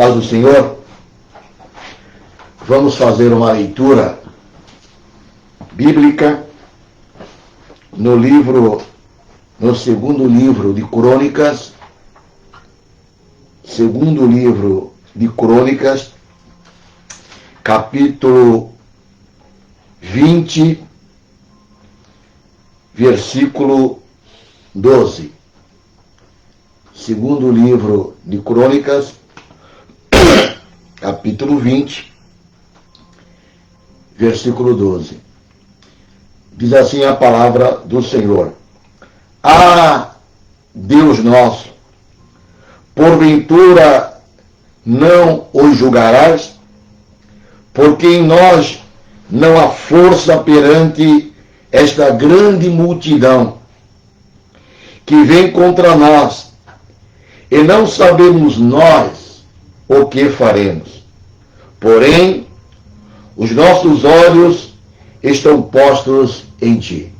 Paz do Senhor. Vamos fazer uma leitura bíblica no segundo livro de Crônicas, capítulo 20, versículo 12. Segundo livro de Crônicas, capítulo 20, versículo 12. Diz assim a palavra do Senhor: Ah, Deus nosso, porventura não os julgarás? Porque em nós não há força perante esta grande multidão que vem contra nós, e não sabemos nós o que faremos. Porém, os nossos olhos estão postos em ti.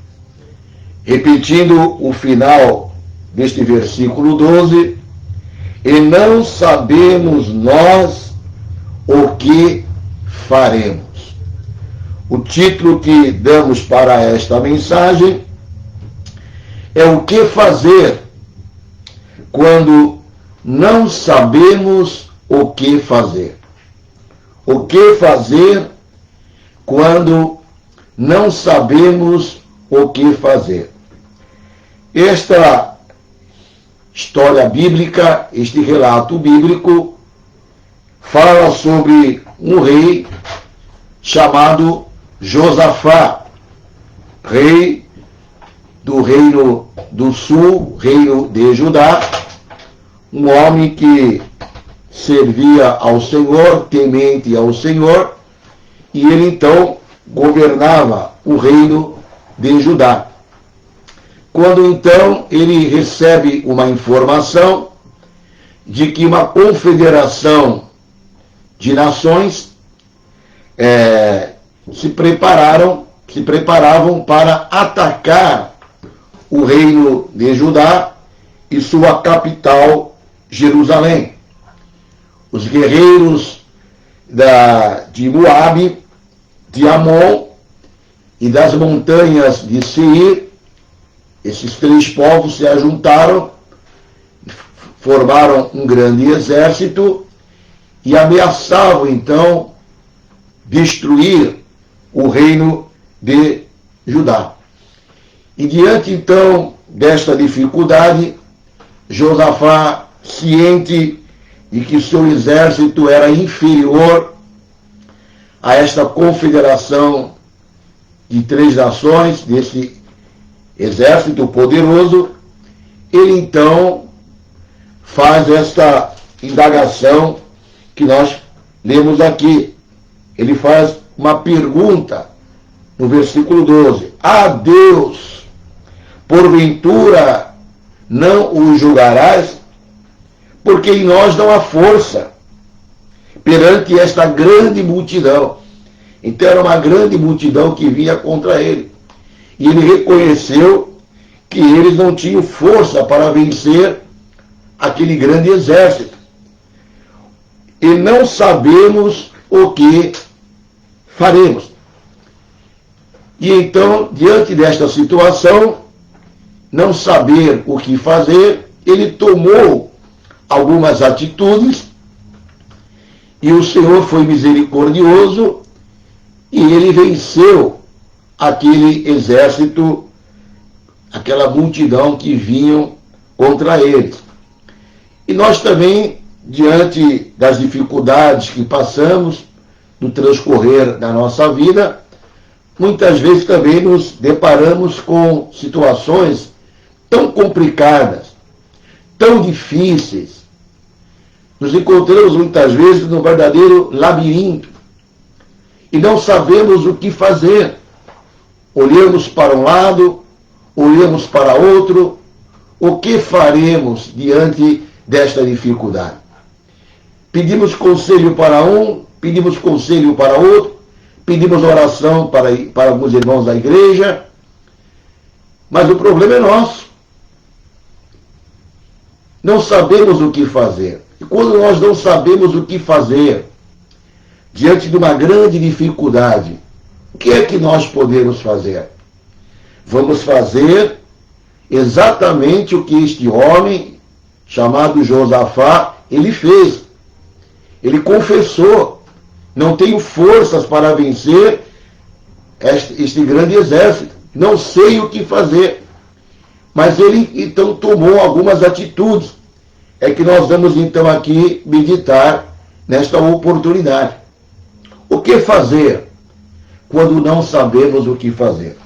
Repetindo o final deste versículo 12, e não sabemos nós o que faremos. O título que damos para esta mensagem é o que fazer quando não sabemos o que fazer. O que fazer quando não sabemos o que fazer. Esta história bíblica, este relato bíblico, fala sobre um rei chamado Josafá, rei do reino do sul, reino de Judá, um homem que servia ao Senhor, temente ao Senhor, e ele então governava o reino de Judá. Quando então ele recebe uma informação de que uma confederação de nações se preparavam para atacar o reino de Judá e sua capital, Jerusalém. Os guerreiros de Moabe, de Amon e das montanhas de Seir, esses três povos se ajuntaram, formaram um grande exército e ameaçavam então destruir o reino de Judá. E diante então desta dificuldade, Josafá, ciente de que seu exército era inferior a esta confederação de três nações, desse exército poderoso, ele então faz esta indagação que nós lemos aqui. Ele faz uma pergunta no versículo 12: Ah, Deus, porventura não os julgarás? Porque em nós não há força perante esta grande multidão. Então era uma grande multidão que vinha contra ele. E ele reconheceu que eles não tinham força para vencer aquele grande exército. E não sabemos o que faremos. E então, diante desta situação, não saber o que fazer, ele tomou algumas atitudes, e o Senhor foi misericordioso, e ele venceu aquele exército, aquela multidão que vinham contra eles. E nós também, diante das dificuldades que passamos no transcorrer da nossa vida, muitas vezes também nos deparamos com situações tão complicadas, tão difíceis. Nos encontramos muitas vezes num verdadeiro labirinto e não sabemos o que fazer. Olhamos para um lado, olhamos para outro. O que faremos diante desta dificuldade? Pedimos conselho para um, pedimos conselho para outro, pedimos oração para alguns irmãos da igreja, mas o problema é nosso. Não sabemos o que fazer. E quando nós não sabemos o que fazer, diante de uma grande dificuldade, o que é que nós podemos fazer? Vamos fazer exatamente o que este homem, chamado Josafá, ele fez. Ele confessou: não tenho forças para vencer este grande exército, não sei o que fazer. Mas ele então tomou algumas atitudes. É que nós vamos então aqui meditar nesta oportunidade. O que fazer quando não sabemos o que fazer?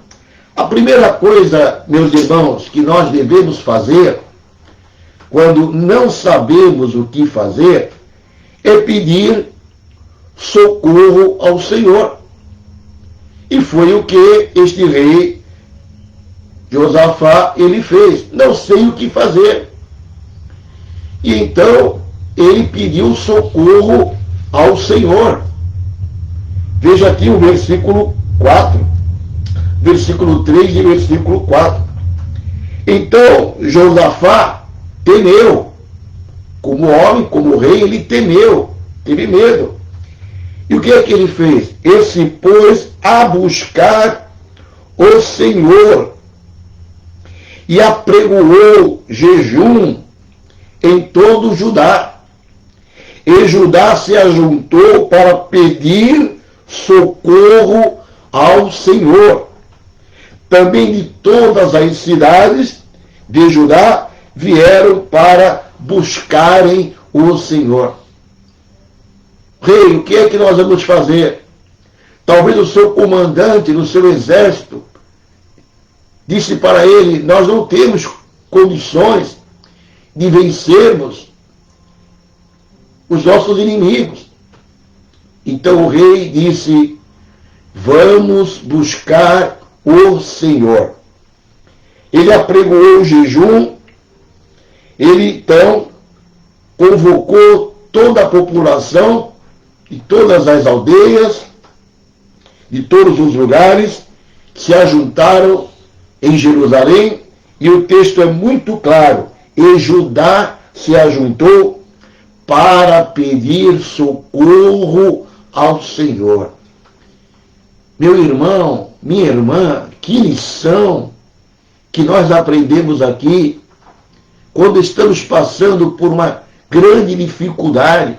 A primeira coisa, meus irmãos, que nós devemos fazer quando não sabemos o que fazer é pedir socorro ao Senhor. E foi o que este rei Josafá ele fez. Não sei o que fazer. E então ele pediu socorro ao Senhor. Veja aqui o versículo 4, versículo 3 e versículo 4. Então Josafá temeu. Como homem, como rei, ele temeu, teve medo. E o que é que ele fez? Ele se pôs a buscar o Senhor e apregoou jejum em todo Judá. E Judá se ajuntou para pedir socorro ao Senhor. Também de todas as cidades de Judá vieram para buscarem o Senhor. Rei, o que é que nós vamos fazer? Talvez o seu comandante do seu exército disse para ele: nós não temos condições de vencermos os nossos inimigos. Então o rei disse: vamos buscar o Senhor. Ele apregoou o jejum. Ele então convocou toda a população de todas as aldeias, de todos os lugares, se ajuntaram em Jerusalém, e o texto é muito claro: e Judá se ajuntou para pedir socorro ao Senhor. Meu irmão, minha irmã, que lição que nós aprendemos aqui quando estamos passando por uma grande dificuldade,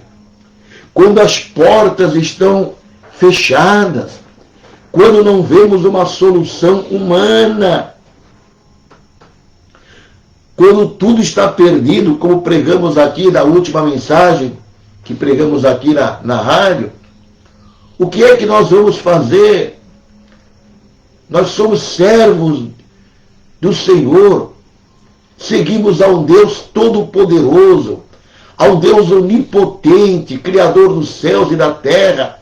quando as portas estão fechadas, quando não vemos uma solução humana, quando tudo está perdido, como pregamos aqui na última mensagem, que pregamos aqui na rádio. O que é que nós vamos fazer? Nós somos servos do Senhor, seguimos a um Deus todo-poderoso, a um Deus onipotente, Criador dos céus e da terra.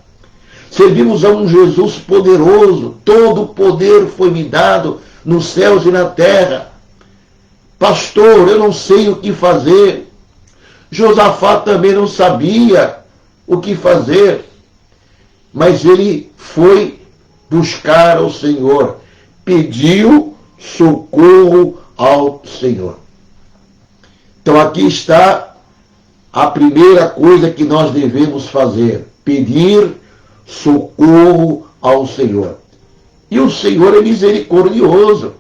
Servimos a um Jesus poderoso, todo o poder foi me dado nos céus e na terra. Pastor, eu não sei o que fazer. Josafá também não sabia o que fazer, mas ele foi buscar ao Senhor, pediu socorro ao Senhor. Então aqui está a primeira coisa que nós devemos fazer: pedir socorro ao Senhor. E o Senhor é misericordioso.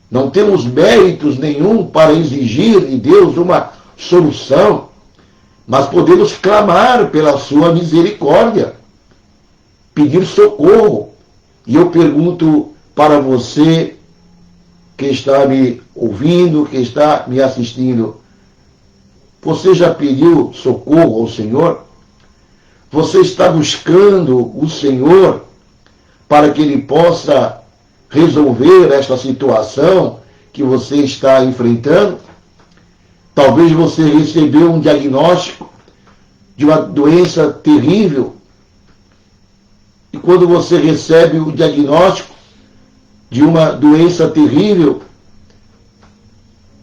Não temos méritos nenhum para exigir de Deus uma solução, mas podemos clamar pela sua misericórdia, pedir socorro. E eu pergunto para você que está me ouvindo, que está me assistindo: você já pediu socorro ao Senhor? Você está buscando o Senhor para que Ele possa resolver esta situação que você está enfrentando? Talvez você recebeu um diagnóstico de uma doença terrível. E quando você recebe o diagnóstico de uma doença terrível,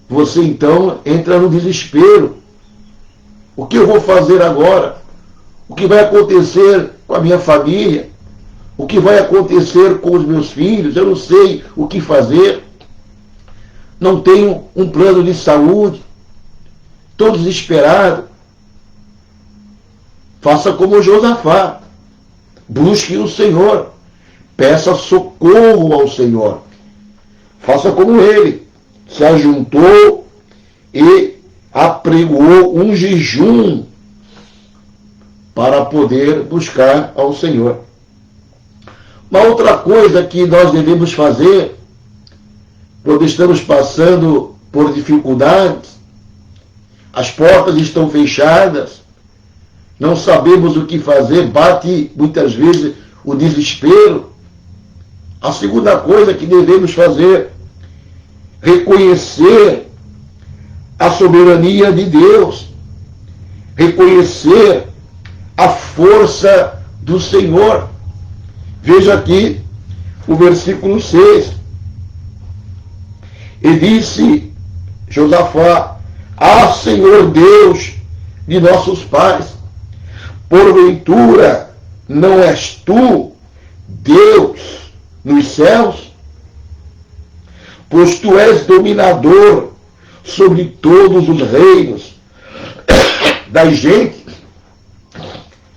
você então entra no desespero. O que eu vou fazer agora? O que vai acontecer com a minha família? O que vai acontecer com os meus filhos? Eu não sei o que fazer. Não tenho um plano de saúde. estou desesperado. Faça como Josafá. Busque o Senhor. Peça socorro ao Senhor. Faça como ele. Se ajuntou e apregoou um jejum para poder buscar ao Senhor. Uma outra coisa que nós devemos fazer quando estamos passando por dificuldades, as portas estão fechadas, não sabemos o que fazer, bate muitas vezes o desespero. A segunda coisa que devemos fazer, reconhecer a soberania de Deus, reconhecer a força do Senhor. Veja aqui o versículo 6. E disse Josafá: Ah, Senhor Deus de nossos pais, porventura não és tu Deus nos céus? Pois tu és dominador sobre todos os reinos das gentes,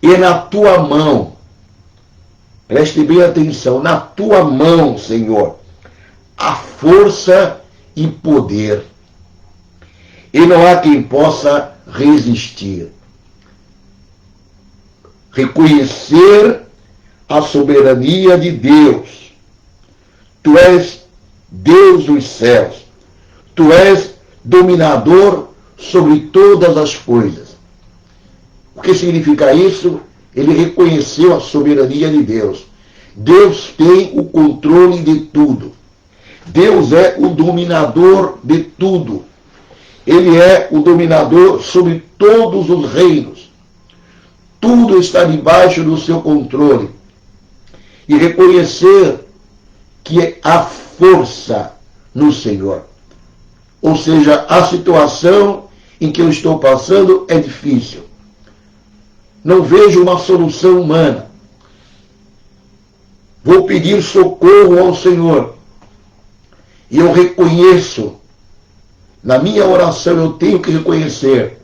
e na tua mão, preste bem atenção, na tua mão, Senhor, há força e poder, e não há quem possa resistir. Reconhecer a soberania de Deus. Tu és Deus dos céus. Tu és dominador sobre todas as coisas. O que significa isso? Ele reconheceu a soberania de Deus. Deus tem o controle de tudo. Deus é o dominador de tudo. Ele é o dominador sobre todos os reinos. Tudo está debaixo do seu controle. E reconhecer que há força no Senhor. Ou seja, a situação em que eu estou passando é difícil. Não vejo uma solução humana. Vou pedir socorro ao Senhor. E eu reconheço, na minha oração eu tenho que reconhecer,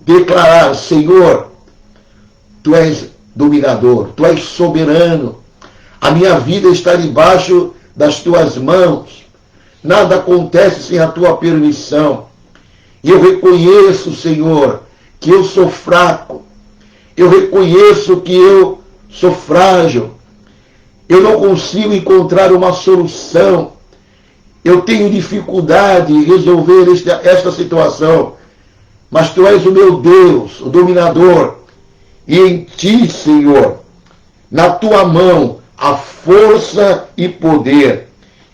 declarar: Senhor, tu és dominador, tu és soberano, a minha vida está debaixo das tuas mãos, nada acontece sem a tua permissão. E eu reconheço, Senhor, que eu sou fraco, eu reconheço que eu sou frágil, eu não consigo encontrar uma solução, eu tenho dificuldade em resolver esta situação, mas tu és o meu Deus, o dominador, e em ti, Senhor, na tua mão há força e poder,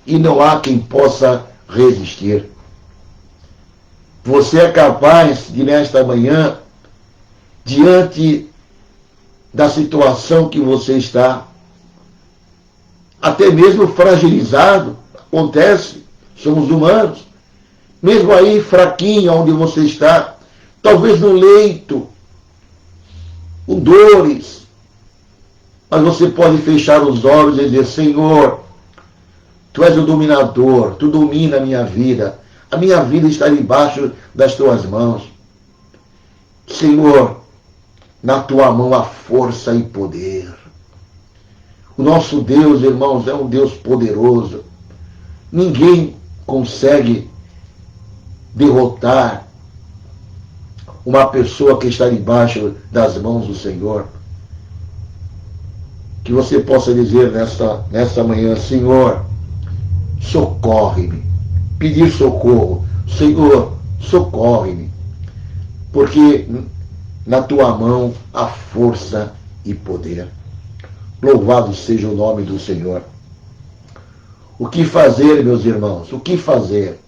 e não há quem possa resistir. Você é capaz de, nesta manhã, diante da situação que você está, até mesmo fragilizado, acontece, somos humanos, mesmo aí fraquinho onde você está, talvez no leito, com dores, mas você pode fechar os olhos e dizer: Senhor, tu és o dominador, tu domina a minha vida está debaixo das tuas mãos. Senhor, na tua mão há força e poder. O nosso Deus, irmãos, é um Deus poderoso. Ninguém consegue derrotar uma pessoa que está debaixo das mãos do Senhor. Que você possa dizer nesta manhã: Senhor, socorre-me. Pedir socorro. Senhor, socorre-me. Porque na tua mão há força e poder. Louvado seja o nome do Senhor. O que fazer, meus irmãos? O que fazer?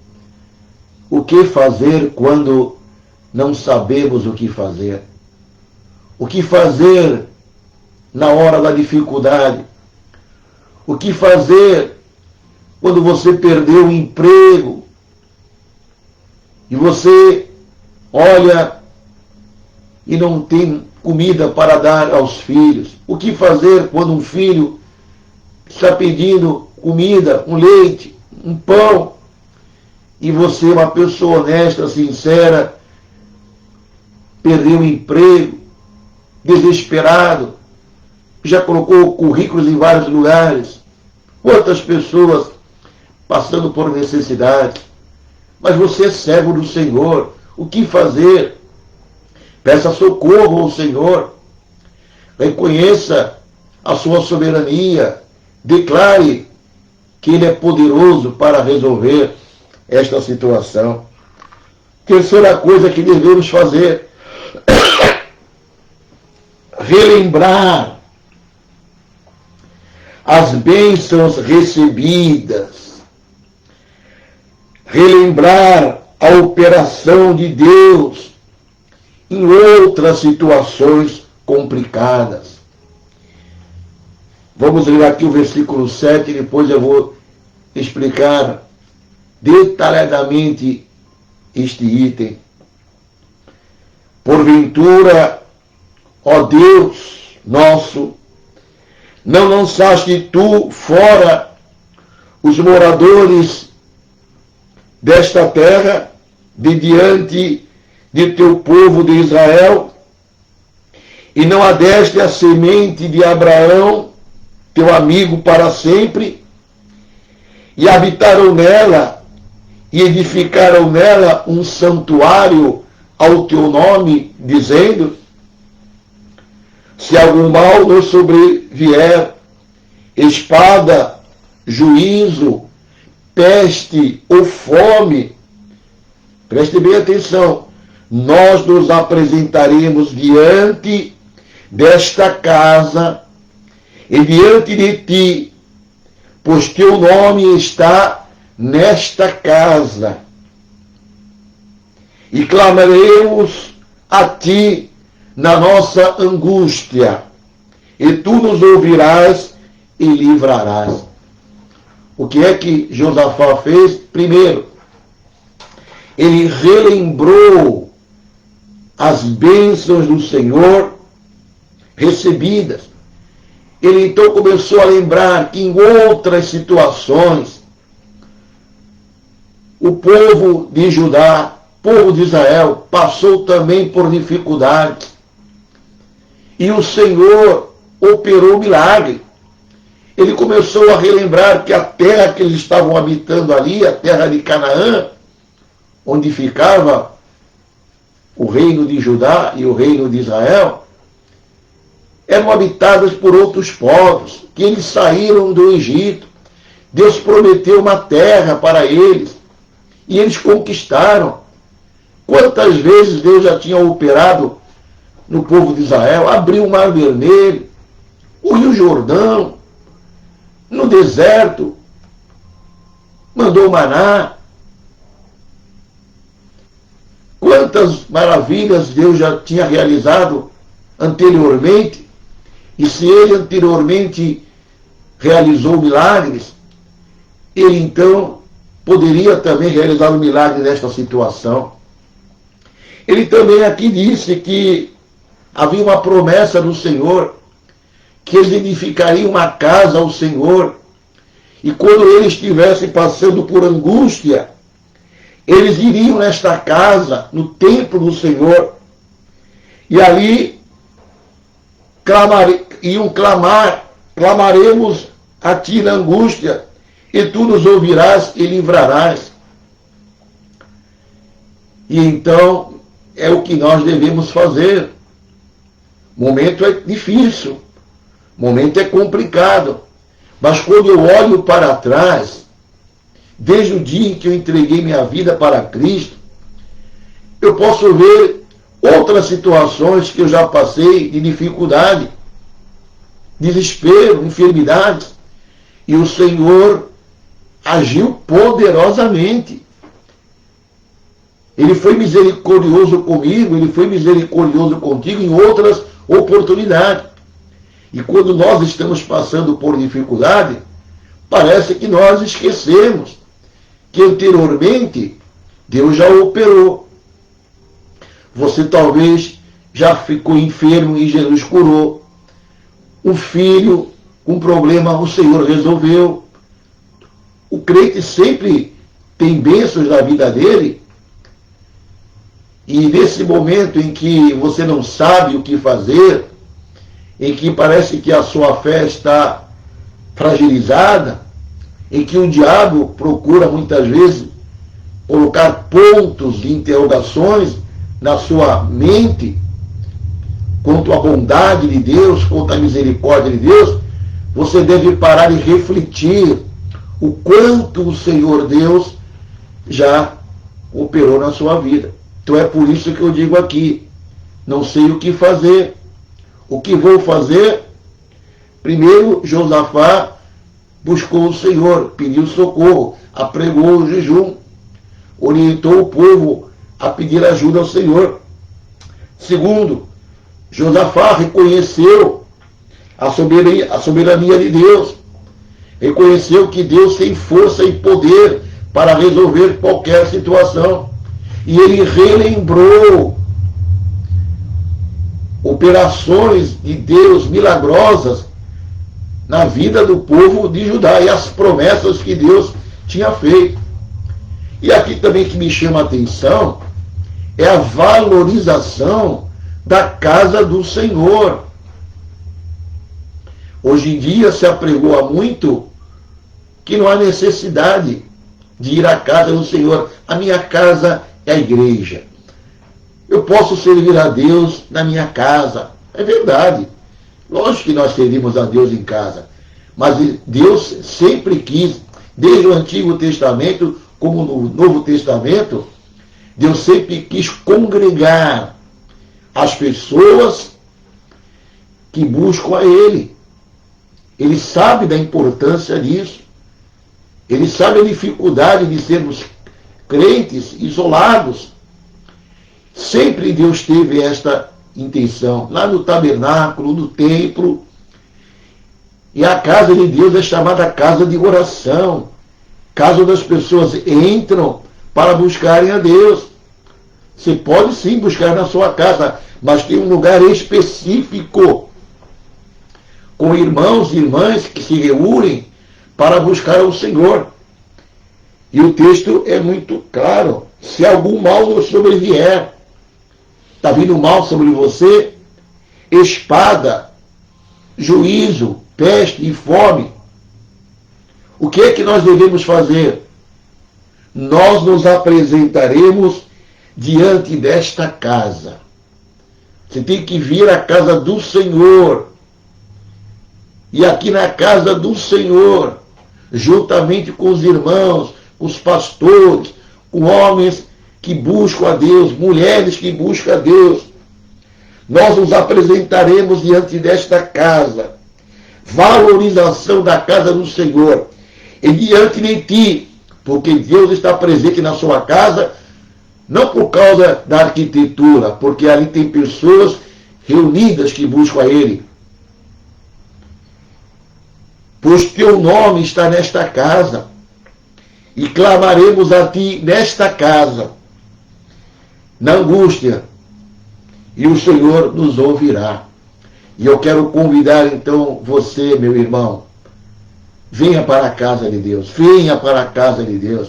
O que fazer quando não sabemos o que fazer? O que fazer na hora da dificuldade? O que fazer quando você perdeu o emprego e você olha e não tem comida para dar aos filhos? O que fazer quando um filho está pedindo comida, um leite, um pão, e você é uma pessoa honesta, sincera, perdeu o emprego, desesperado, já colocou currículos em vários lugares. Quantas pessoas passando por necessidade. Mas você é servo do Senhor. O que fazer? Peça socorro ao Senhor. Reconheça a sua soberania. Declare que Ele é poderoso para resolver esta situação. Terceira coisa que devemos fazer: relembrar as bênçãos recebidas. Relembrar a operação de Deus em outras situações complicadas. Vamos ler aqui o versículo 7 e depois eu vou explicar detalhadamente este item. Porventura, ó Deus nosso, não lançaste tu fora os moradores desta terra, de diante de teu povo de Israel, e não adeste a semente de Abraão, teu amigo para sempre, e habitaram nela, e edificaram nela um santuário ao teu nome, dizendo: se algum mal nos sobrevier, espada, juízo, peste ou fome, preste bem atenção, nós nos apresentaremos diante desta casa e diante de ti, pois teu nome está nesta casa, e clamaremos a ti na nossa angústia, e tu nos ouvirás e livrarás. O que é que Josafá fez? Primeiro, ele relembrou as bênçãos do Senhor recebidas. Ele então começou a lembrar que em outras situações, o povo de Judá, povo de Israel, passou também por dificuldades. E o Senhor operou milagre. Ele começou a relembrar que a terra que eles estavam habitando ali, a terra de Canaã, onde ficava o reino de Judá e o reino de Israel, eram habitadas por outros povos, que eles saíram do Egito. Deus prometeu uma terra para eles, e eles conquistaram. Quantas vezes Deus já tinha operado no povo de Israel? Abriu o Mar Vermelho, o Rio Jordão, no deserto, mandou maná. Quantas maravilhas Deus já tinha realizado anteriormente, e se ele anteriormente realizou milagres, ele então poderia também realizar um milagre nesta situação. Ele também aqui disse que havia uma promessa do Senhor, que eles edificariam uma casa ao Senhor, e quando eles estivessem passando por angústia, eles iriam nesta casa, no templo do Senhor, e ali clamaremos a ti na angústia, e tu nos ouvirás e livrarás. E então é o que nós devemos fazer. O momento é difícil, o momento é complicado, mas quando eu olho para trás, desde o dia em que eu entreguei minha vida para Cristo, eu posso ver outras situações que eu já passei de dificuldade, desespero, enfermidades, e o Senhor agiu poderosamente. Ele foi misericordioso comigo, ele foi misericordioso contigo em outras oportunidades. E quando nós estamos passando por dificuldade, parece que nós esquecemos que anteriormente Deus já operou. Você talvez já ficou enfermo e Jesus curou. Um filho com problema o Senhor resolveu. O crente sempre tem bênçãos na vida dele, e nesse momento em que você não sabe o que fazer, em que parece que a sua fé está fragilizada, em que o diabo procura muitas vezes colocar pontos de interrogações na sua mente quanto à bondade de Deus, quanto à misericórdia de Deus, você deve parar e refletir o quanto o Senhor Deus já operou na sua vida. Então é por isso que eu digo aqui, não sei o que fazer. O que vou fazer? Primeiro, Josafá buscou o Senhor, pediu socorro, apregou o jejum, orientou o povo a pedir ajuda ao Senhor. Segundo, Josafá reconheceu a soberania de Deus, reconheceu que Deus tem força e poder para resolver qualquer situação. E ele relembrou operações de Deus milagrosas na vida do povo de Judá e as promessas que Deus tinha feito. E aqui também que me chama a atenção é a valorização da casa do Senhor. Hoje em dia se apregoa muito que não há necessidade de ir à casa do Senhor. A minha casa é a igreja. Eu posso servir a Deus na minha casa. É verdade. Lógico que nós servimos a Deus em casa. Mas Deus sempre quis, desde o Antigo Testamento, como no Novo Testamento, Deus sempre quis congregar as pessoas que buscam a Ele. Ele sabe da importância disso. Ele sabe a dificuldade de sermos crentes isolados. Sempre Deus teve esta intenção. Lá no tabernáculo, no templo. E a casa de Deus é chamada casa de oração. Casa onde as pessoas entram para buscarem a Deus. Você pode sim buscar na sua casa, mas tem um lugar específico, com irmãos e irmãs que se reúnem para buscar ao Senhor. E o texto é muito claro. Se algum mal nos sobrevier, está vindo mal sobre você, espada, juízo, peste e fome, o que é que nós devemos fazer? Nós nos apresentaremos diante desta casa. Você tem que vir à casa do Senhor. E aqui na casa do Senhor, juntamente com os irmãos, com os pastores, com homens que buscam a Deus, mulheres que buscam a Deus, nós nos apresentaremos diante desta casa. Valorização da casa do Senhor. E diante de ti, porque Deus está presente na sua casa, não por causa da arquitetura, porque ali tem pessoas reunidas que buscam a Ele. Pois teu nome está nesta casa, e clamaremos a ti nesta casa, na angústia, e o Senhor nos ouvirá. E eu quero convidar então você, meu irmão, venha para a casa de Deus, venha para a casa de Deus.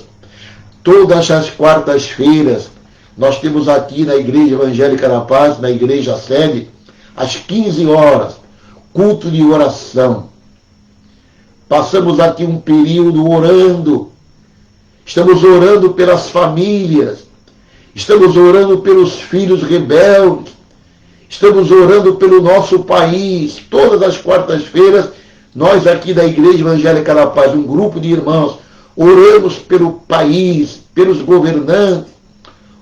Todas as quartas-feiras, nós temos aqui na Igreja Evangélica da Paz, na Igreja Sede, às 15 horas, culto de oração. Passamos aqui um período orando. Estamos orando pelas famílias. Estamos orando pelos filhos rebeldes. Estamos orando pelo nosso país. Todas as quartas-feiras, nós aqui da Igreja Evangélica da Paz, um grupo de irmãos, oramos pelo país, pelos governantes,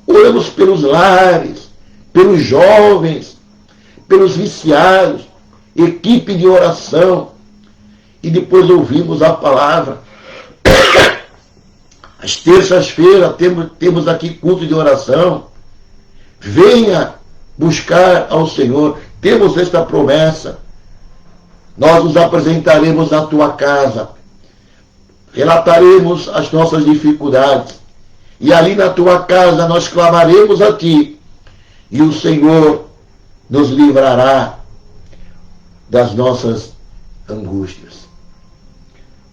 oramos pelos lares, pelos jovens, pelos viciados, equipe de oração. E depois ouvimos a palavra. Às terças-feiras temos aqui culto de oração. Venha buscar ao Senhor. Temos esta promessa. Nós nos apresentaremos na tua casa. Relataremos as nossas dificuldades. E ali na tua casa nós clamaremos a ti. E o Senhor nos livrará das nossas angústias.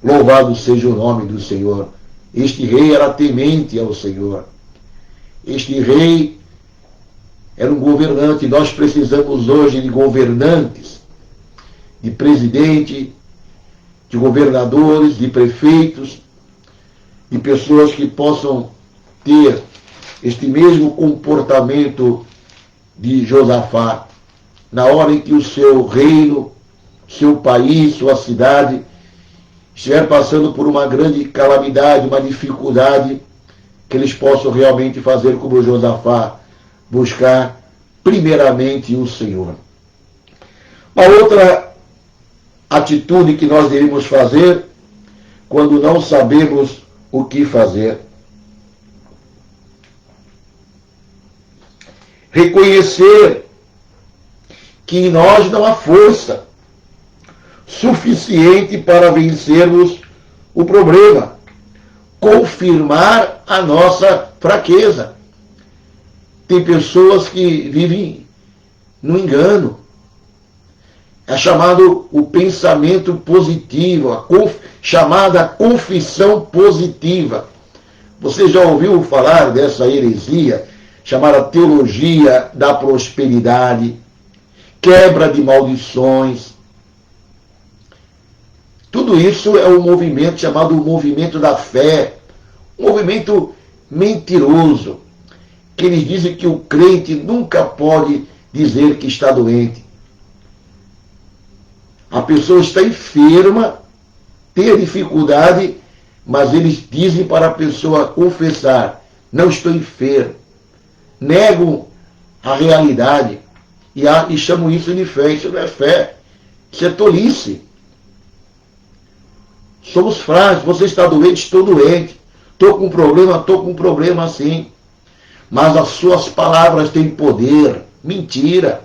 Louvado seja o nome do Senhor. Este rei era temente ao Senhor. Este rei era um governante. Nós precisamos hoje de governantes, de presidente, de governadores, de prefeitos, de pessoas que possam ter este mesmo comportamento de Josafá, na hora em que o seu reino, seu país, sua cidade estiver passando por uma grande calamidade, uma dificuldade, que eles possam realmente fazer como Josafá, buscar primeiramente o Senhor. A outra atitude que nós devemos fazer quando não sabemos o que fazer: reconhecer que em nós não há força suficiente para vencermos o problema, confirmar a nossa fraqueza. Tem pessoas que vivem no engano. É chamado o pensamento positivo, chamada confissão positiva. Você já ouviu falar dessa heresia chamada teologia da prosperidade, quebra de maldições? Tudo isso é um movimento chamado movimento da fé, um movimento mentiroso, que eles dizem que o crente nunca pode dizer que está doente. A pessoa está enferma, tem a dificuldade, mas eles dizem para a pessoa confessar: não estou enfermo. Negam a realidade e chamam isso de fé. Isso não é fé, isso é tolice. Somos frágeis. Você está doente? Estou doente. Estou com um problema sim. Mas as suas palavras têm poder. Mentira.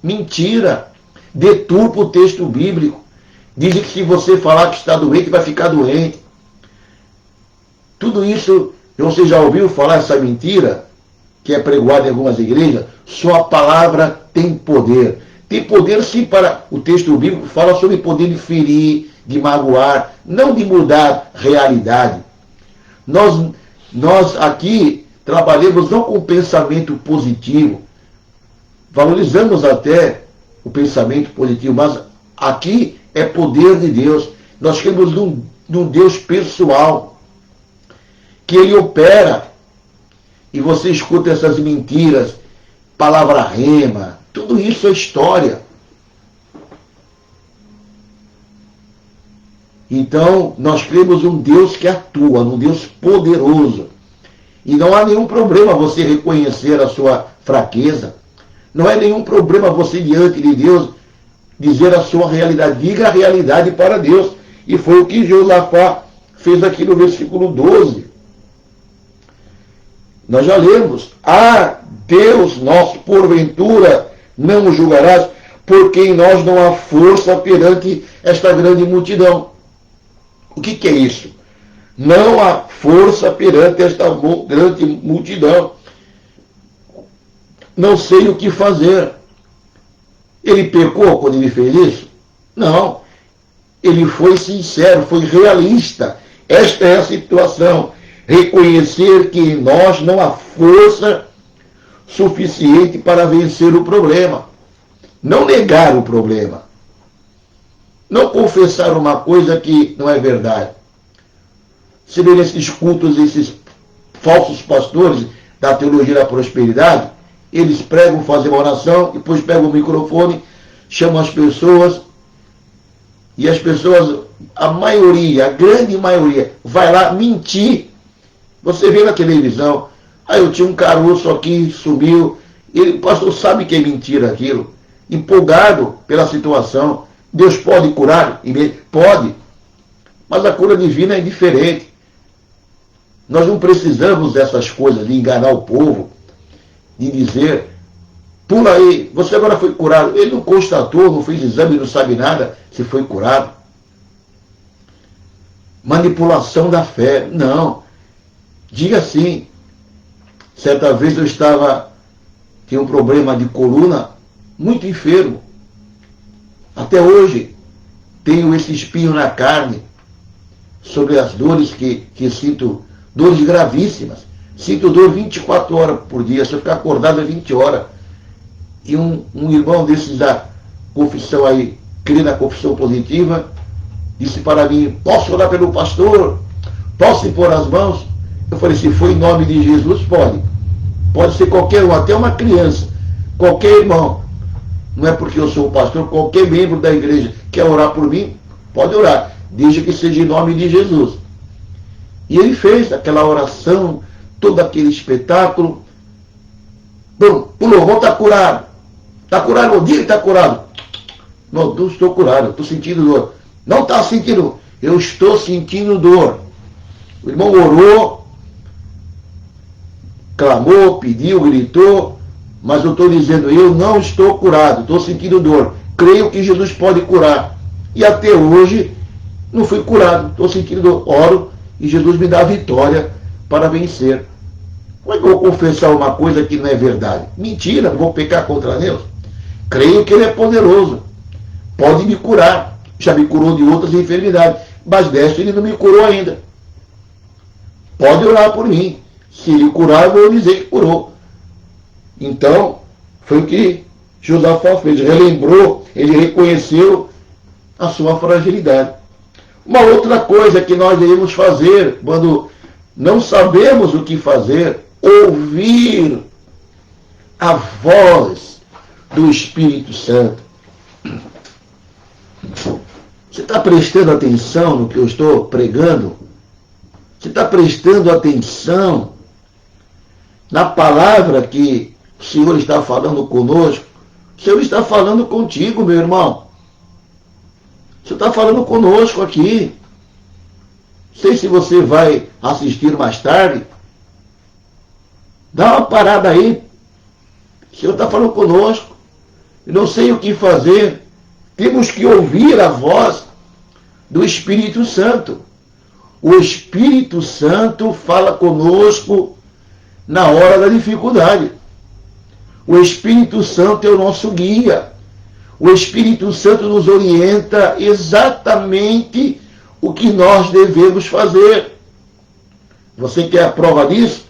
Mentira. Deturpa o texto bíblico. Dizem que se você falar que está doente, vai ficar doente. Tudo isso, você já ouviu falar essa mentira, que é pregoada em algumas igrejas? Sua palavra tem poder. Tem poder sim, para o texto bíblico fala sobre poder de ferir, de magoar, não de mudar realidade. Nós aqui trabalhamos não com pensamento positivo, valorizamos até o pensamento positivo, mas aqui é poder de Deus. Nós cremos num Deus pessoal, que Ele opera, e você escuta essas mentiras, palavra rema, tudo isso é história. Então, nós cremos um Deus que atua, um Deus poderoso. E não há nenhum problema você reconhecer a sua fraqueza. Não é nenhum problema você, diante de Deus, dizer a sua realidade. Diga a realidade para Deus. E foi o que Josafá fez aqui no versículo 12. Nós já lemos: ah, Deus nosso, porventura não o julgarás, porque em nós não há força perante esta grande multidão. O que é isso? Não há força perante esta grande multidão. Não sei o que fazer. Ele pecou quando ele fez isso? Não. Ele foi sincero, foi realista. Esta é a situação. Reconhecer que em nós não há força suficiente para vencer o problema. Não negar o problema. Não confessar uma coisa que não é verdade. Você vê nesses cultos, esses falsos pastores da teologia da prosperidade, eles pregam, fazem uma oração, depois pegam o microfone, chamam as pessoas, e as pessoas, a maioria, a grande maioria, vai lá mentir. Você vê na televisão: ah, eu tinha um caroço aqui, sumiu. O pastor sabe que é mentira aquilo, empolgado pela situação. Deus pode curar? Pode. Mas a cura divina é diferente. Nós não precisamos dessas coisas, de enganar o povo, de dizer: pula aí, você agora foi curado. Ele não constatou, não fez exame, não sabe nada se foi curado. Manipulação da fé. Não. Diga assim: certa vez eu tinha um problema de coluna, muito enfermo. Até hoje tenho esse espinho na carne. sobre as dores que sinto, dores gravíssimas. Sinto dor 24 horas por dia, se eu ficar acordado é 20 horas. E um irmão desses da confissão aí, crê na confissão positiva, disse para mim, posso orar pelo pastor? Posso impor as mãos? Eu falei, se for em nome de Jesus, pode. Pode ser qualquer um, até uma criança, qualquer irmão. Não é porque eu sou o pastor, qualquer membro da igreja quer orar por mim, pode orar, desde que seja em nome de Jesus. E ele fez aquela oração, todo aquele espetáculo. Bom, pulou, vou estar curado. Está curado, o dia ele está curado. Não estou curado, estou sentindo dor. Não está sentindo, eu estou sentindo dor. O irmão orou, clamou, pediu, gritou, mas eu estou dizendo, eu não estou curado, estou sentindo dor. Creio que Jesus pode curar. E até hoje não fui curado, estou sentindo dor. Oro e Jesus me dá a vitória para vencer. Como é que eu vou confessar uma coisa que não é verdade? Mentira, não vou pecar contra Deus. Creio que Ele é poderoso. Pode me curar. Já me curou de outras enfermidades. Mas desta Ele não me curou ainda. Pode orar por mim. Se Ele curar, eu vou dizer que curou. Então, foi o que Josafá fez. Relembrou, ele reconheceu a sua fragilidade. Uma outra coisa que nós devemos fazer quando não sabemos o que fazer, ouvir a voz do Espírito Santo. Você está prestando atenção no que eu estou pregando? Você está prestando atenção na palavra que o Senhor está falando conosco? O Senhor está falando contigo, meu irmão. O Senhor está falando conosco aqui. Não sei se você vai assistir mais tarde. Dá uma parada aí. O Senhor está falando conosco. Eu não sei o que fazer. Temos que ouvir a voz do Espírito Santo. O Espírito Santo fala conosco na hora da dificuldade. O Espírito Santo é o nosso guia. O Espírito Santo nos orienta exatamente o que nós devemos fazer. Você quer a prova disso?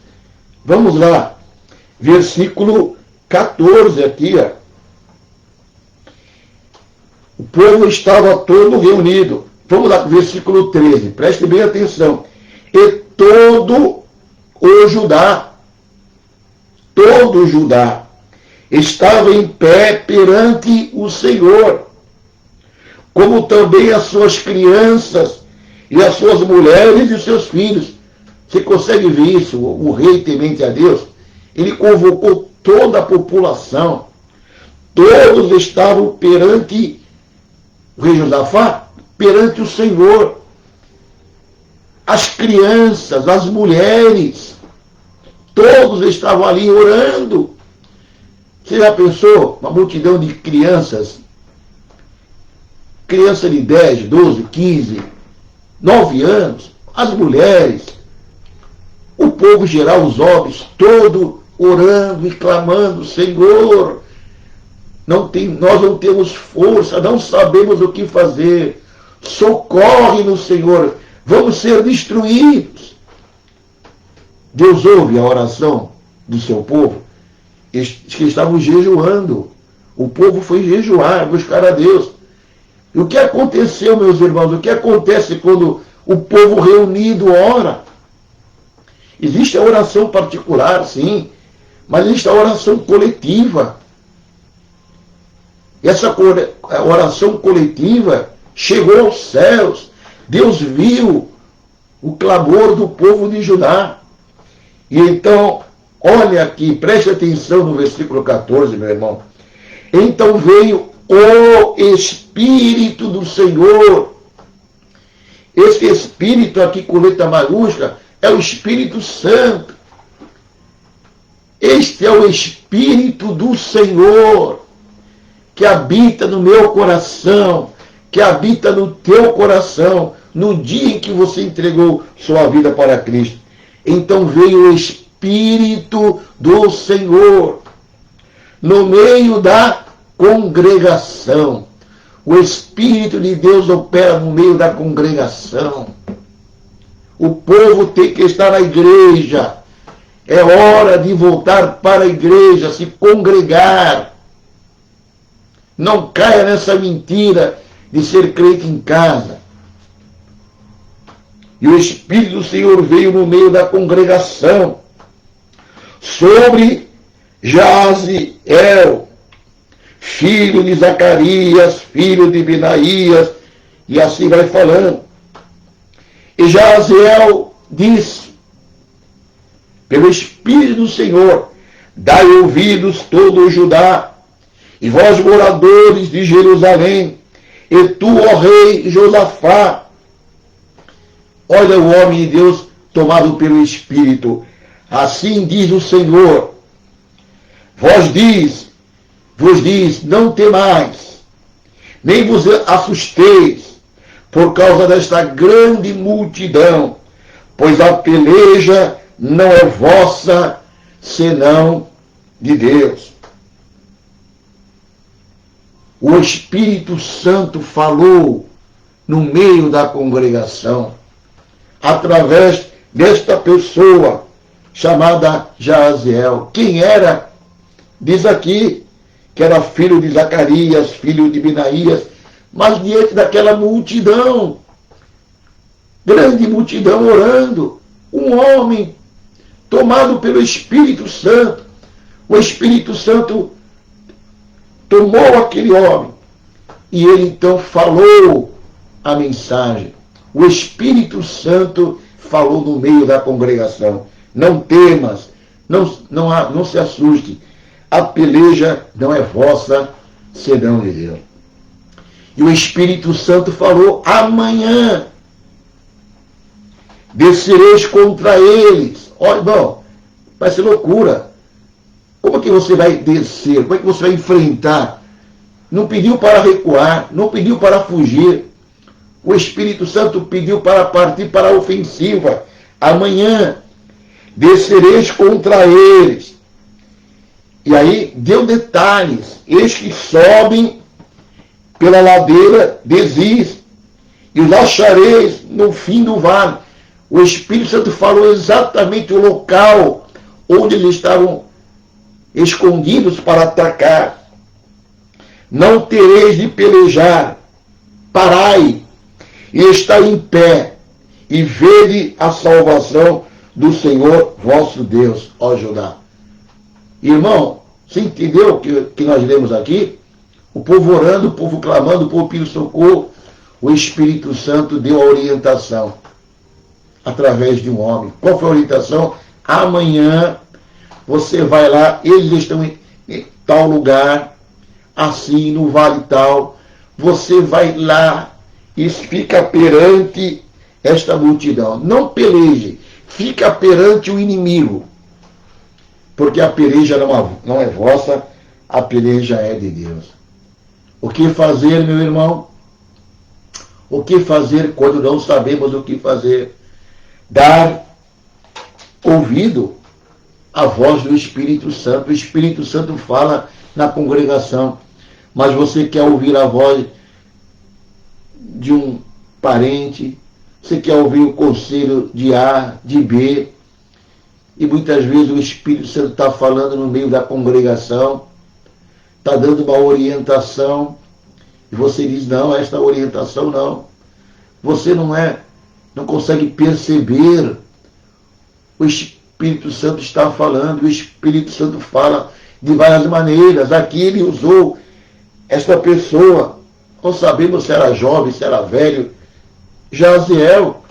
Vamos lá. Versículo 14 aqui, ó. O povo estava todo reunido. Vamos lá, versículo 13. Preste bem atenção. E todo o Judá estava em pé perante o Senhor, como também as suas crianças e as suas mulheres e os seus filhos. Você consegue ver isso? O rei temente a Deus, ele convocou toda a população. Todos estavam perante o rei Josafá, perante o Senhor. As crianças, as mulheres, todos estavam ali orando. Você já pensou? Uma multidão de crianças, criança de 10, 12, 15, 9 anos, as mulheres, o povo geral, os homens, todo orando e clamando, Senhor, nós não temos força, não sabemos o que fazer, socorre-nos, Senhor, vamos ser destruídos. Deus ouve a oração do seu povo, que estavam jejuando. O povo foi jejuar, buscar a Deus. E o que aconteceu, meus irmãos? O que acontece quando o povo reunido ora? Existe a oração particular, sim, mas existe a oração coletiva. E essa oração coletiva chegou aos céus. Deus viu o clamor do povo de Judá. E então, olha aqui, preste atenção no versículo 14, meu irmão. Então veio o Espírito do Senhor. Esse Espírito aqui com letra maiúscula é o Espírito Santo. Este é o Espírito do Senhor, que habita no meu coração, que habita no teu coração, no dia em que você entregou sua vida para Cristo. Então veio o Espírito do Senhor no meio da congregação. O Espírito de Deus opera no meio da congregação. O povo tem que estar na igreja. É hora de voltar para a igreja, se congregar. Não caia nessa mentira de ser crente em casa. E o Espírito do Senhor veio no meio da congregação sobre Jaziel, filho de Zacarias, filho de Benaías, e assim vai falando. E Jaziel disse, pelo Espírito do Senhor, dai ouvidos todo o Judá, e vós moradores de Jerusalém, e tu, ó rei Josafá. Olha o homem de Deus tomado pelo Espírito. Assim diz o Senhor, vos diz, não temais, nem vos assusteis, por causa desta grande multidão, pois a peleja não é vossa, senão de Deus. O Espírito Santo falou no meio da congregação, através desta pessoa chamada Jaziel. Quem era? Diz aqui que era filho de Zacarias, filho de Benaías, mas diante daquela multidão, grande multidão orando, um homem tomado pelo Espírito Santo, o Espírito Santo tomou aquele homem e ele então falou a mensagem. O Espírito Santo falou no meio da congregação. Não temas, não se assuste. A peleja não é vossa, senão de Deus. E o Espírito Santo falou, amanhã descereis contra eles. Olha, irmão, vai ser loucura. Como é que você vai descer? Como é que você vai enfrentar? Não pediu para recuar, não pediu para fugir. O Espírito Santo pediu para partir para a ofensiva. Amanhã descereis contra eles. E aí deu detalhes. Eis que sobem pela ladeira de Ziz, e os achareis no fim do vale. O Espírito Santo falou exatamente o local onde eles estavam escondidos para atacar. Não tereis de pelejar, parai, e estai em pé, e vede a salvação do Senhor vosso Deus, ó Judá. Irmão, você entendeu o que nós lemos aqui? O povo orando, o povo clamando, o povo pedindo socorro. O Espírito Santo deu a orientação através de um homem. Qual foi a orientação? Amanhã você vai lá, eles estão em tal lugar, assim, no vale tal. Você vai lá e fica perante esta multidão. Não peleje, fica perante o inimigo. Porque a peleja não é vossa, a peleja é de Deus. O que fazer, meu irmão? O que fazer quando não sabemos o que fazer? Dar ouvido à voz do Espírito Santo. O Espírito Santo fala na congregação, mas você quer ouvir a voz de um parente, você quer ouvir o conselho de A, de B, e muitas vezes o Espírito Santo está falando no meio da congregação, está dando uma orientação, e você diz, não, esta orientação não. Você não consegue perceber. O Espírito Santo está falando, o Espírito Santo fala de várias maneiras. Aqui ele usou esta pessoa, não sabemos se era jovem, se era velho, Jaziel,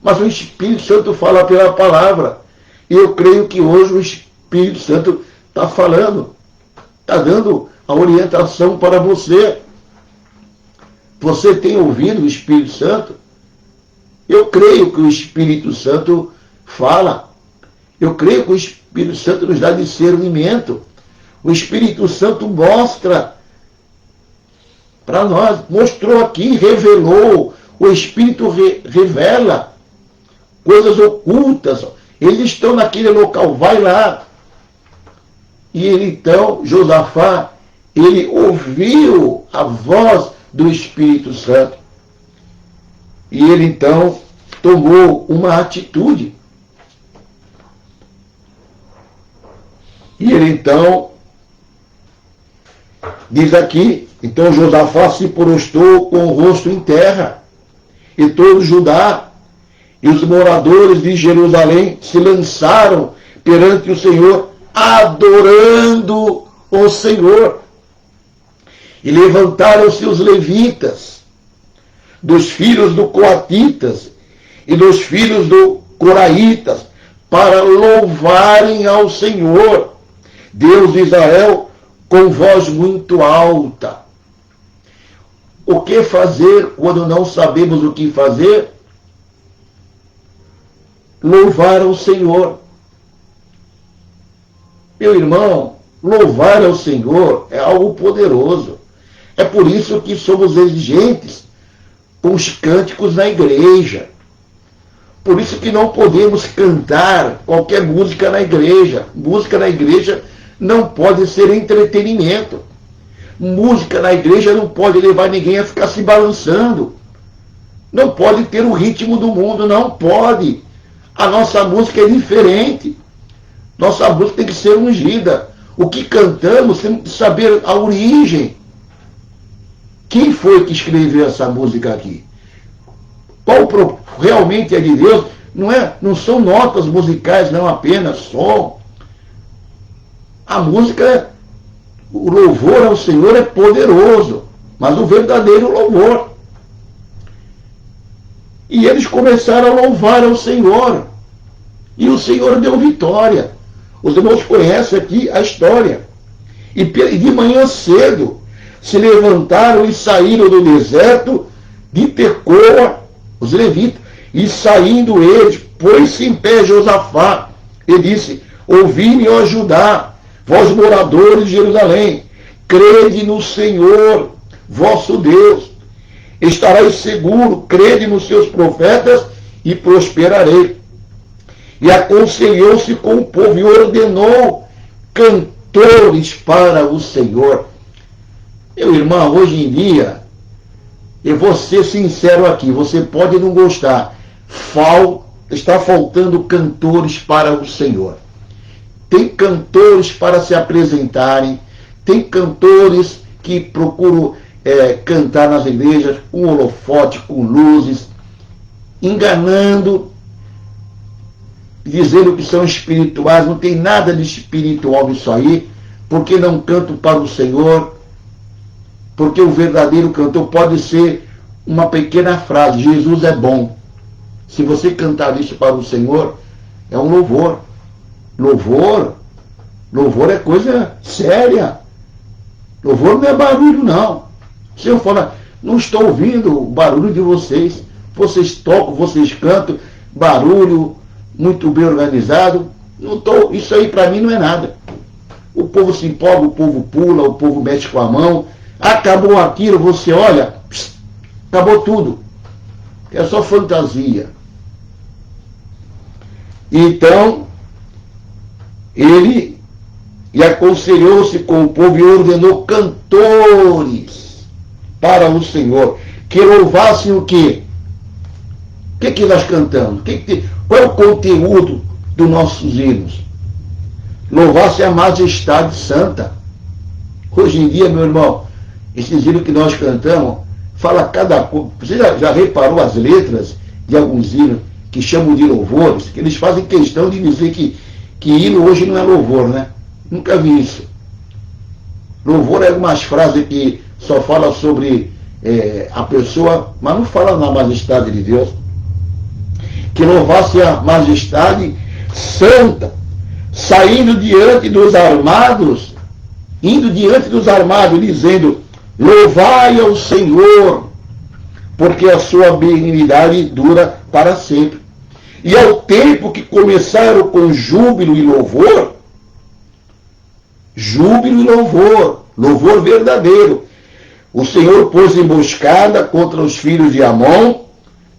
mas o Espírito Santo fala pela palavra. E eu creio que hoje o Espírito Santo está falando, está dando a orientação para você. Você tem ouvido o Espírito Santo? Eu creio que o Espírito Santo fala. Eu creio que o Espírito Santo nos dá discernimento. O Espírito Santo mostra para nós, mostrou aqui, revelou. O Espírito revela coisas ocultas. Eles estão naquele local, vai lá. E ele então, Josafá, ele ouviu a voz do Espírito Santo. E ele então tomou uma atitude. E ele então, diz aqui, então Josafá se prostrou com o rosto em terra, e todo Judá e os moradores de Jerusalém se lançaram perante o Senhor, adorando o Senhor. E levantaram-se os levitas, dos filhos do Coatitas e dos filhos do Coraitas, para louvarem ao Senhor, Deus de Israel, com voz muito alta. O que fazer quando não sabemos o que fazer? Louvar ao Senhor. Meu irmão, louvar ao Senhor é algo poderoso. É por isso que somos exigentes com os cânticos na igreja. Por isso que não podemos cantar qualquer música na igreja. Música na igreja não pode ser entretenimento. Música na igreja não pode levar ninguém a ficar se balançando. Não pode ter o ritmo do mundo, não pode. A nossa música é diferente. Nossa música tem que ser ungida. O que cantamos, temos que saber a origem. Quem foi que escreveu essa música aqui? Qual realmente é de Deus? Não são notas musicais, não apenas som. A música, o louvor ao Senhor é poderoso, mas o verdadeiro louvor. E eles começaram a louvar ao Senhor. E o Senhor deu vitória. Os irmãos conhecem aqui a história. E de manhã cedo se levantaram e saíram do deserto de Tecoa, os levitas. E saindo eles, pôs-se em pé Josafá e disse: ouvi-me, ó Judá, vós moradores de Jerusalém, crede no Senhor, vosso Deus. Estareis seguro, crede nos seus profetas e prosperarei. E aconselhou-se com o povo e ordenou cantores para o Senhor. Meu irmão, hoje em dia, eu vou ser sincero aqui, você pode não gostar, está faltando cantores para o Senhor. Tem cantores para se apresentarem, tem cantores que procuram cantar nas igrejas com holofote, com luzes, enganando, dizendo que são espirituais. Não tem nada de espiritual nisso aí, porque não cantam para o Senhor, porque o verdadeiro cantor pode ser uma pequena frase: Jesus é bom. Se você cantar isso para o Senhor, é um louvor. Louvor é coisa séria. Louvor não é barulho, não. O Senhor fala: não estou ouvindo o barulho de vocês. Vocês tocam, vocês cantam, barulho muito bem organizado. Isso aí para mim não é nada. O povo se empolga, o povo pula, o povo mexe com a mão. Acabou aquilo, você olha, acabou tudo. É só fantasia. Então, ele aconselhou-se com o povo e ordenou cantores para o Senhor, que louvassem o quê? O que nós cantamos? Qual é o conteúdo dos nossos hinos? Louvassem a majestade santa. Hoje em dia, meu irmão, esses hinos que nós cantamos, fala cada coisa. Você já reparou as letras de alguns hinos que chamam de louvores? Que eles fazem questão de dizer que hino hoje não é louvor, né? Nunca vi isso. Louvor é algumas frases que só fala sobre a pessoa, mas não fala na majestade de Deus. Que louvasse a majestade santa, saindo diante dos armados, indo diante dos armados, dizendo: louvai ao Senhor, porque a sua benignidade dura para sempre. E ao tempo que começaram com júbilo e louvor, louvor verdadeiro, o Senhor pôs emboscada contra os filhos de Amon,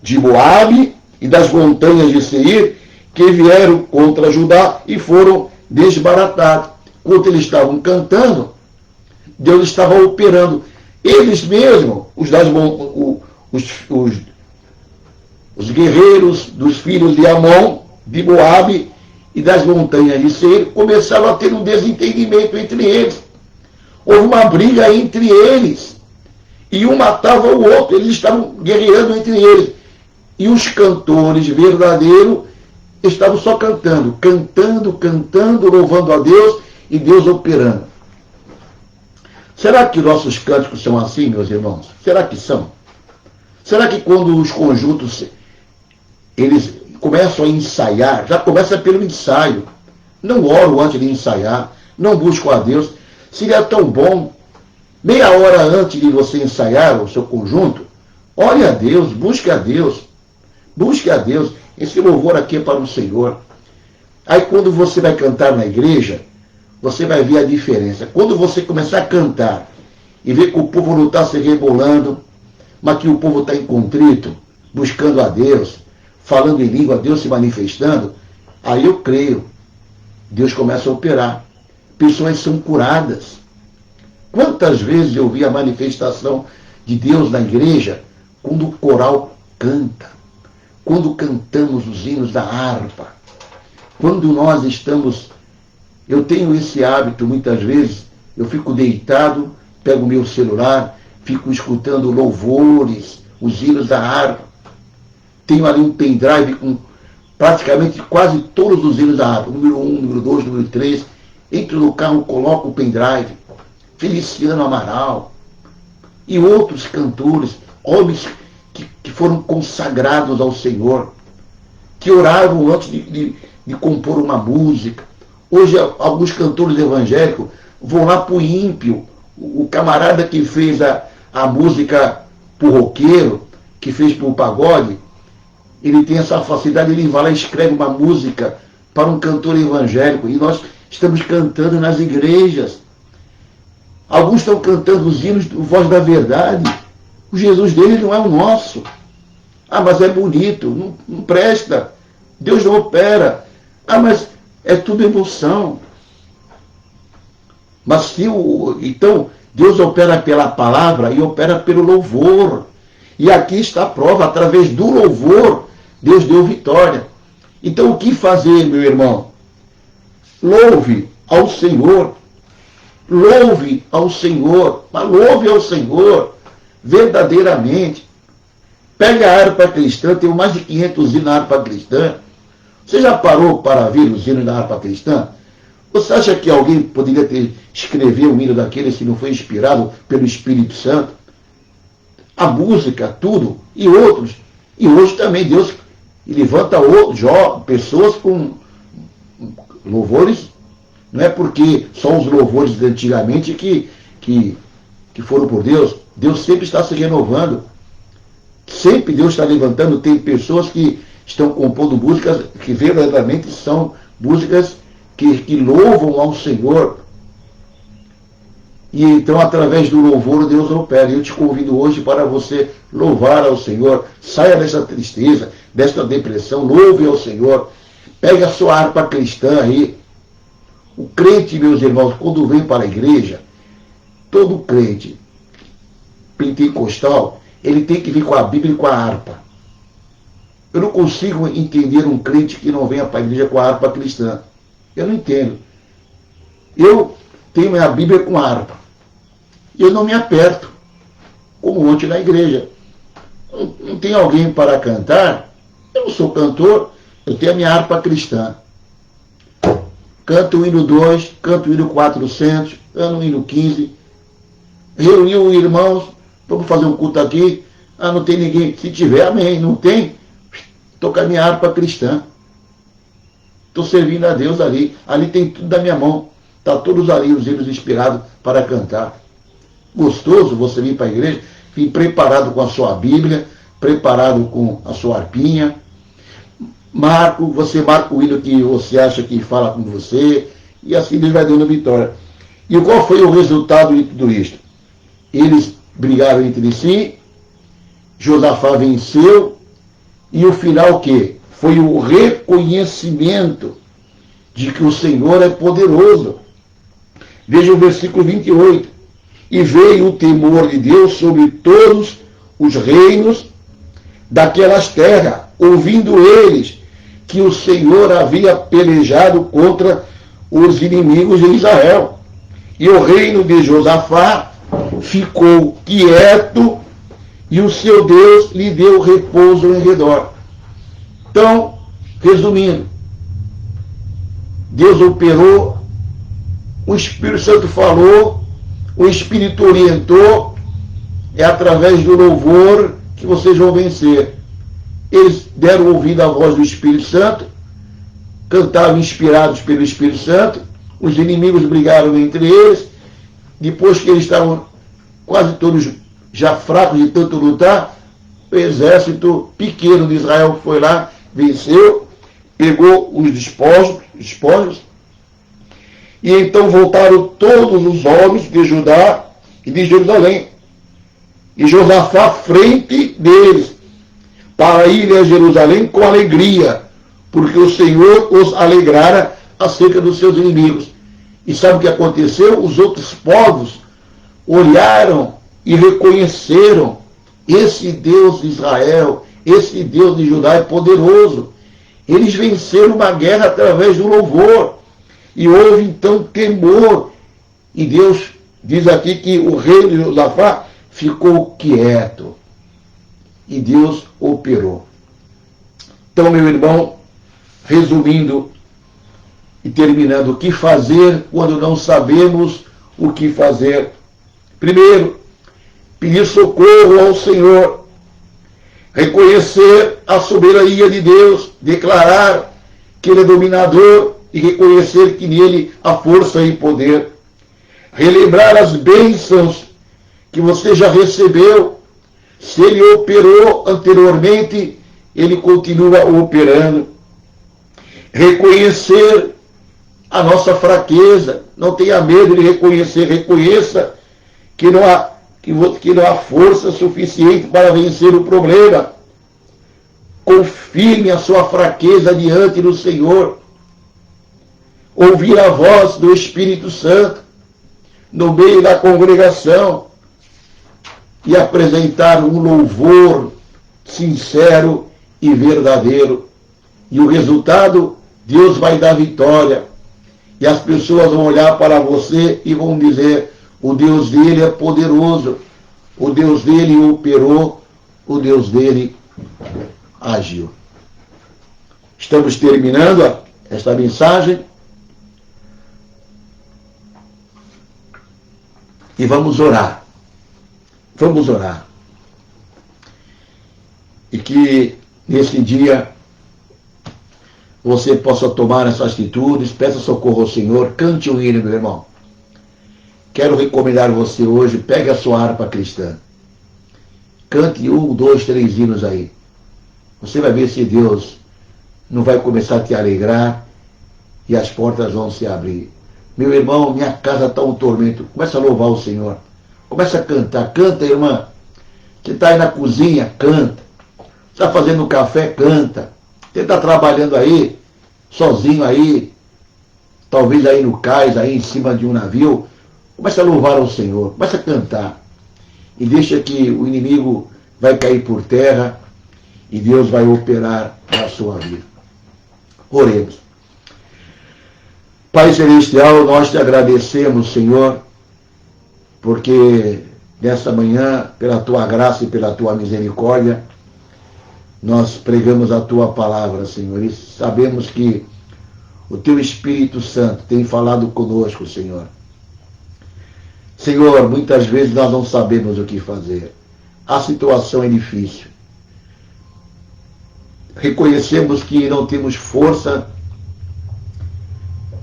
de Moabe e das montanhas de Seir, que vieram contra Judá e foram desbaratados. Enquanto eles estavam cantando, Deus estava operando. Eles mesmos, os guerreiros dos filhos de Amon, de Moabe e das montanhas de Seir começaram a ter um desentendimento entre eles. Houve uma briga entre eles. E um matava o outro. Eles estavam guerreando entre eles. E os cantores verdadeiros estavam só cantando, louvando a Deus e Deus operando. Será que nossos cânticos são assim, meus irmãos? Será que são? Será que quando os conjuntos eles começam a ensaiar, já começa pelo ensaio, não oro antes de ensaiar, não busco a Deus, seria tão bom, meia hora antes de você ensaiar o seu conjunto, ore a Deus, busque a Deus, esse louvor aqui é para o Senhor. Aí quando você vai cantar na igreja, você vai ver a diferença. Quando você começar a cantar e ver que o povo não está se rebolando, mas que o povo está em contrito, buscando a Deus, falando em língua, Deus se manifestando, aí eu creio, Deus começa a operar. Pessoas são curadas. Quantas vezes eu vi a manifestação de Deus na igreja quando o coral canta, quando cantamos os hinos da harpa, quando nós estamos... Eu tenho esse hábito, muitas vezes, eu fico deitado, pego o meu celular, fico escutando louvores, os hinos da harpa. Tenho ali um pendrive com praticamente quase todos os hinos da harpa. Número 1, número 2, número 3. Entro no carro, coloco o pendrive. Feliciano Amaral. E outros cantores, homens que foram consagrados ao Senhor, que oravam antes de compor uma música. Hoje, alguns cantores evangélicos vão lá para o ímpio. O camarada que fez a música para o roqueiro, que fez para o pagode, ele tem essa facilidade, ele vai lá e escreve uma música para um cantor evangélico. E nós estamos cantando nas igrejas. Alguns estão cantando os hinos do Voz da Verdade. O Jesus dele não é o nosso. Ah, mas é bonito, não presta. Deus não opera. Ah, mas é tudo emoção. Mas então, Deus opera pela palavra e opera pelo louvor. E aqui está a prova, através do louvor, Deus deu vitória. Então, o que fazer, meu irmão? Louve ao Senhor. Louve ao Senhor. Mas louve ao Senhor verdadeiramente. Pega a harpa cristã, tem mais de 500 hinos na harpa cristã. Você já parou para ver os hinos da harpa cristã? Você acha que alguém poderia escrever um hino daquele se não foi inspirado pelo Espírito Santo? A música, tudo, e outros. E hoje também Deus levanta pessoas com louvores. Não é porque só os louvores de antigamente que foram por Deus. Deus sempre está se renovando. Sempre Deus está levantando. Tem pessoas que estão compondo músicas que verdadeiramente são músicas que louvam ao Senhor. E então, através do louvor, Deus opera. Eu te convido hoje para você louvar ao Senhor. Saia dessa tristeza, desta depressão. Louve ao Senhor. Pegue a sua harpa cristã aí. O crente, meus irmãos, quando vem para a igreja, todo crente pentecostal, ele tem que vir com a Bíblia e com a harpa. Eu não consigo entender um crente que não venha para a igreja com a harpa cristã. Eu não entendo. Eu tenho minha Bíblia com a harpa. E eu não me aperto, como ontem na igreja. Não tem alguém para cantar. Eu não sou cantor, eu tenho a minha harpa cristã. Canto o hino 2, canto o hino 400, canto o hino 15. Reuni os irmãos, vamos fazer um culto aqui. Ah, não tem ninguém. Se tiver, amém. Não tem, estou com a minha harpa cristã. Estou servindo a Deus ali. Ali tem tudo da minha mão. Está todos ali os hinos inspirados para cantar. Gostoso você vir para a igreja, vir preparado com a sua Bíblia, preparado com a sua harpinha. Você marca o hino que você acha que fala com você, e assim Deus vai dando vitória. E qual foi o resultado de tudo isto? Eles brigaram entre si, Josafá venceu, e o final o quê? Foi o reconhecimento de que o Senhor é poderoso. Veja o versículo 28. E veio o temor de Deus sobre todos os reinos daquelas terras, ouvindo eles que o Senhor havia pelejado contra os inimigos de Israel. E o reino de Josafá ficou quieto e o seu Deus lhe deu repouso em redor. Então, resumindo, Deus operou, o Espírito Santo falou, o Espírito orientou, é através do louvor que vocês vão vencer. Eles deram ouvido à voz do Espírito Santo, cantavam inspirados pelo Espírito Santo, os inimigos brigaram entre eles, depois que eles estavam quase todos já fracos de tanto lutar, o exército pequeno de Israel foi lá, venceu, pegou os despojos, e então voltaram todos os homens de Judá e de Jerusalém, e Josafá à frente deles, para ir a Jerusalém com alegria, porque o Senhor os alegrara acerca dos seus inimigos. E sabe o que aconteceu? Os outros povos olharam e reconheceram: esse Deus de Israel, esse Deus de Judá é poderoso. Eles venceram uma guerra através do louvor. E houve então temor. E Deus diz aqui que o rei de Josafá ficou quieto. E Deus operou. Então, meu irmão, resumindo e terminando, o que fazer quando não sabemos o que fazer? Primeiro, pedir socorro ao Senhor, reconhecer a soberania de Deus, declarar que Ele é dominador e reconhecer que nele há força e poder, relembrar as bênçãos que você já recebeu. Se Ele operou anteriormente, Ele continua operando. Reconhecer a nossa fraqueza, não tenha medo de reconhecer, reconheça que não há força suficiente para vencer o problema. Confirme a sua fraqueza diante do Senhor. Ouvir a voz do Espírito Santo no meio da congregação e apresentar um louvor sincero e verdadeiro. E o resultado, Deus vai dar vitória. E as pessoas vão olhar para você e vão dizer: o Deus dele é poderoso, o Deus dele operou, o Deus dele agiu. Estamos terminando esta mensagem e vamos orar. Vamos orar. E que nesse dia você possa tomar essas atitudes, peça socorro ao Senhor, cante um hino, meu irmão. Quero recomendar você hoje, pegue a sua harpa cristã. Cante 1, 2, 3 hinos aí. Você vai ver se Deus não vai começar a te alegrar e as portas vão se abrir. Meu irmão, minha casa está um tormento. Começa a louvar o Senhor. Começa a cantar. Canta, irmã. Você está aí na cozinha, canta. Você está fazendo café, canta. Você está trabalhando aí, sozinho aí, talvez aí no cais, aí em cima de um navio. Começa a louvar ao Senhor. Começa a cantar. E deixa que o inimigo vai cair por terra e Deus vai operar na sua vida. Oremos. Pai Celestial, nós te agradecemos, Senhor, porque nessa manhã, pela tua graça e pela tua misericórdia, nós pregamos a tua palavra, Senhor, e sabemos que o teu Espírito Santo tem falado conosco, Senhor. Senhor, muitas vezes nós não sabemos o que fazer. A situação é difícil. Reconhecemos que não temos força,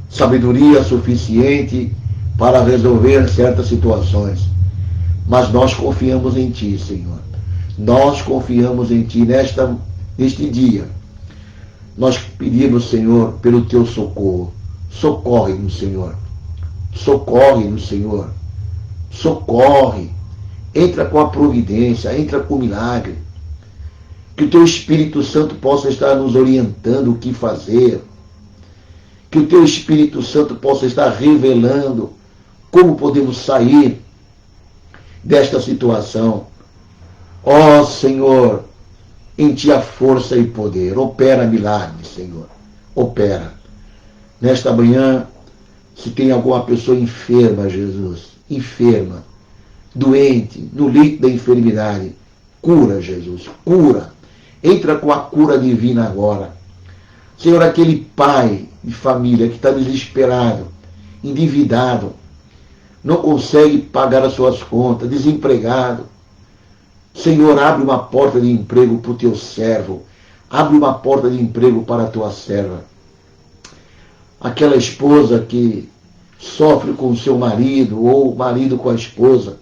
sabedoria suficiente para resolver certas situações. Mas nós confiamos em Ti, Senhor. Nós confiamos em Ti neste dia. Nós pedimos, Senhor, pelo Teu socorro. Socorre-nos, Senhor. Socorre-nos, Senhor. Socorre. Entra com a providência, entra com o milagre. Que o Teu Espírito Santo possa estar nos orientando o que fazer. Que o Teu Espírito Santo possa estar revelando como podemos sair desta situação. Ó Senhor, Em ti há força e poder. Opera milagres, Senhor. Opera. Nesta manhã, se tem alguma pessoa enferma, Jesus, enferma, doente, no leito da enfermidade, cura, Jesus, cura. Entra com a cura divina agora. Senhor, aquele pai de família que está desesperado, endividado, não consegue pagar as suas contas, desempregado. Senhor, abre uma porta de emprego para o teu servo. Abre uma porta de emprego para a tua serva. Aquela esposa que sofre com o seu marido, ou o marido com a esposa,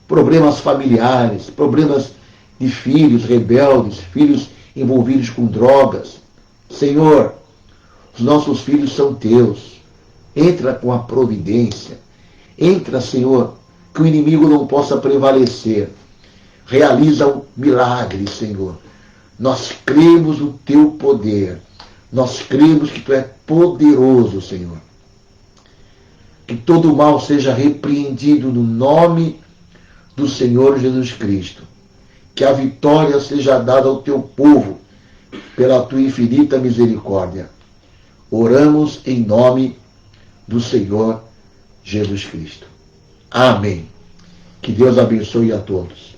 problemas familiares, problemas de filhos rebeldes, filhos envolvidos com drogas. Senhor, os nossos filhos são teus. Entra com a providência. Entra, Senhor, que o inimigo não possa prevalecer. Realiza um milagre, Senhor. Nós cremos no teu poder. Nós cremos que tu és poderoso, Senhor. Que todo mal seja repreendido no nome do Senhor Jesus Cristo. Que a vitória seja dada ao teu povo pela tua infinita misericórdia. Oramos em nome do Senhor Jesus Cristo. Amém. Que Deus abençoe a todos.